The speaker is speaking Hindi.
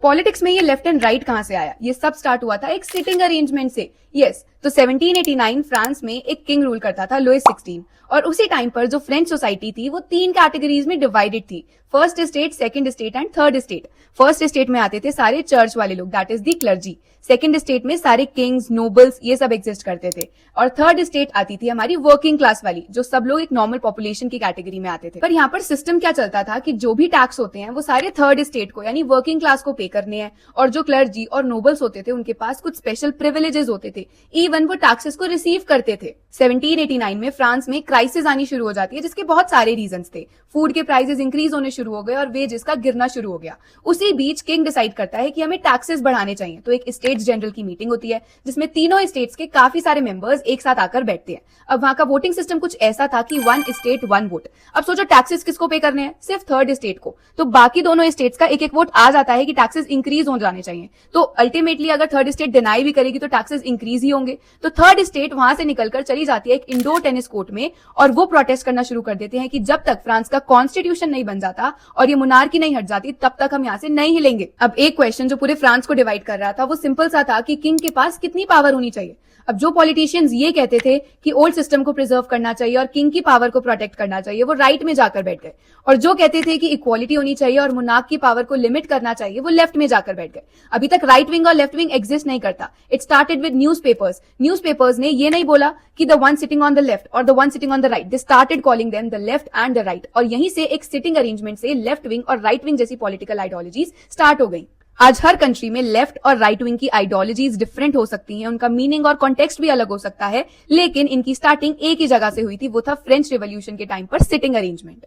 पॉलिटिक्स में ये लेफ्ट एंड राइट कहां से आया? ये सब स्टार्ट हुआ था एक सिटिंग अरेंजमेंट से। यस, तो 1789 फ्रांस में एक किंग रूल करता था, लुइस 16, और उसी टाइम पर जो फ्रेंच सोसाइटी थी वो 3 कैटेगरीज में डिवाइडेड थी, first state, second state and third state. First state में आते थे सारे चर्च वाले लोग, that is the clergy. Second state में सारे किंग्स, नोबल्स, ये सब एग्जिस्ट करते थे। और थर्ड स्टेट आती थी हमारी वर्किंग क्लास वाली, जो सब लोग एक नॉर्मल पॉपुलेशन की कैटेगरी में आते थे। पर यहाँ पर सिस्टम क्या चलता था कि जो भी टैक्स होते हैं वो सारे थर्ड स्टेट को यानी वर्किंग क्लास को पे करने हैं, और जो क्लर्जी और नोबल्स होते थे उनके पास कुछ स्पेशल प्रिविलेजेस होते थे, इवन वो टैक्सेस को रिसीव करते थे। 1789 में फ्रांस में क्राइसिस आनी शुरू हो जाती है, जिसके बहुत सारे रीजंस थे। फूड के प्राइसेस इंक्रीज होने शुरू हो गए और वेजेस का गिरना शुरू हो गया। उसी बीच किंग डिसाइड करता है कि हमें टैक्सेस बढ़ाने चाहिए, तो एक स्टेट्स जनरल की मीटिंग होती है जिसमें तीनों स्टेट्स के काफी सारे मेंबर्स एक साथ आकर बैठते हैं। अब वहां का वोटिंग सिस्टम कुछ ऐसा था कि 1 स्टेट 1 वोट। अब सोचो टैक्सेस किसको पे करने हैं? सिर्फ थर्ड स्टेट को। तो बाकी दोनों स्टेट्स का एक एक वोट आ जाता है कि टैक्सेस इंक्रीज हो जाने चाहिए। तो अल्टीमेटली अगर थर्ड स्टेट डिनाई भी करेगी तो टैक्सेस इंक्रीज ही होंगे। तो थर्ड स्टेट वहां से निकलकर चली जाती है एक इंडोर टेनिस कोर्ट में, और वो प्रोटेस्ट करना शुरू कर देते हैं कि जब तक फ्रांस का कॉन्स्टिट्यूशन नहीं बन जाता और ये मोनार्की नहीं हट जाती तब तक हम यहाँ से नहीं हिलेंगे। अब एक क्वेश्चन जो पूरे फ्रांस को डिवाइड कर रहा था वो सिंपल सा था कि किंग के पास कितनी पावर होनी चाहिए। अब जो पॉलिटिशियंस ये कहते थे कि ओल्ड सिस्टम को प्रिजर्व करना चाहिए और किंग की पावर को प्रोटेक्ट करना चाहिए, वो राइट में जाकर बैठ गए, और जो कहते थे कि इक्वालिटी होनी चाहिए और मोनार्क की पावर को लिमिट करना चाहिए, वो लेफ्ट में जाकर बैठ गए। अभी तक राइट विंग और लेफ्ट विंग एग्जिस्ट नहीं करता। इट स्टार्टेड विद न्यूज़पेपर्स ने ये नहीं बोला कि the one sitting on the left और the one sitting on the right, they started calling them the left and the right, और यहीं से एक सिटिंग अरेंजमेंट से लेफ्ट विंग और राइट विंग जैसी पॉलिटिकल आइडियोलॉजीज स्टार्ट हो गई। आज हर कंट्री में लेफ्ट और राइट विंग की आइडियोलॉजीज डिफरेंट हो सकती हैं, उनका मीनिंग और कॉन्टेक्स्ट भी अलग हो सकता है, लेकिन इनकी स्टार्टिंग एक ही जगह से हुई थी, वो था फ्रेंच रिवॉल्यूशन के टाइम पर सिटिंग अरेंजमेंट।